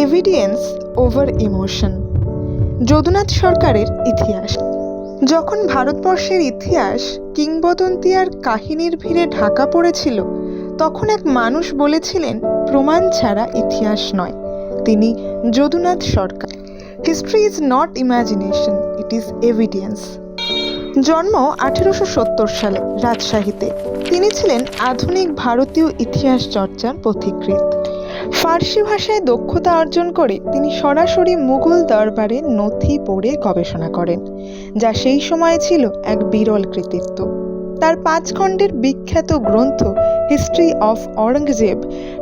Evidence over emotion. Jadunath সরকারের ইতিহাস। যখন ভারতবর্ষের ইতিহাস কিংবদন্তি আর কাহিনীর ভিড়ে ঢাকা পড়েছিল, তখন এক মানুষ বলেছিলেন, প্রমাণ ছাড়া ইতিহাস নয়। তিনি Jadunath Sarkar. History is not imagination, it is evidence. জন্ম 1870 সালে রাজশাহীতে। তিনি ছিলেন আধুনিক ভারতীয় ইতিহাস চর্চার পথিকৃৎ। ফার্সি ভাষায় দক্ষতা অর্জন করে তিনি সরাসরি মুঘল দরবারে নথি পড়ে গবেষণা করেন, যা সেই সময় ছিল এক বিরল কৃতিত্ব। তার 5 খণ্ডের বিখ্যাত গ্রন্থ হিস্ট্রি অফ ঔরঙ্গজেব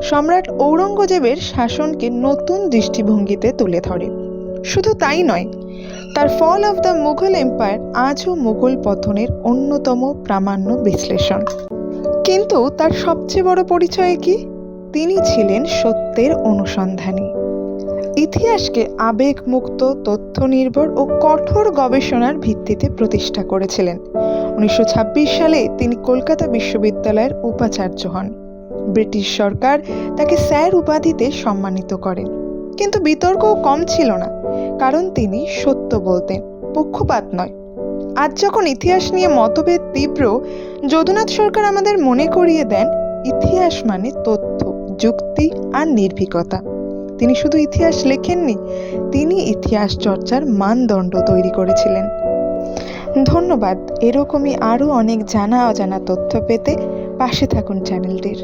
সম্রাট ঔরঙ্গজেবের শাসনকে নতুন দৃষ্টিভঙ্গিতে তুলে ধরে। শুধু তাই নয়, তার fall of the Mughal empire আজও মুঘল পতনের অন্যতম প্রামাণ্য বিশ্লেষণ। কিন্তু তার সবচেয়ে বড় পরিচয় কি? তিনি ছিলেন সত্যের অনুসন্ধানী। ইতিহাসকে আবেগমুক্ত, তথ্য নির্ভর ও কঠোর গবেষণার ভিত্তিতে প্রতিষ্ঠা করেছিলেন। 1926 সালে তিনি কলকাতা বিশ্ববিদ্যালয়ের উপাচার্য হন। ব্রিটিশ সরকার তাকে স্যার উপাধিতে সম্মানিত করেন। কিন্তু বিতর্কও কম ছিল না, কারণ তিনি সত্য বলতেন, পক্ষপাত নয়। আজ যখন ইতিহাস নিয়ে মতভেদ তীব্র, যদুনাথ সরকার আমাদের মনে করিয়ে দেন, ইতিহাস মানে তথ্য, যুক্তি আর নির্ভীকতা। তিনি শুধু ইতিহাস লেখেননি, তিনি ইতিহাস চর্চার মানদণ্ড তৈরি করেছিলেন। ধন্যবাদ। এরকমই আরও অনেক জানা অজানা তথ্য পেতে পাশে থাকুন চ্যানেলটির।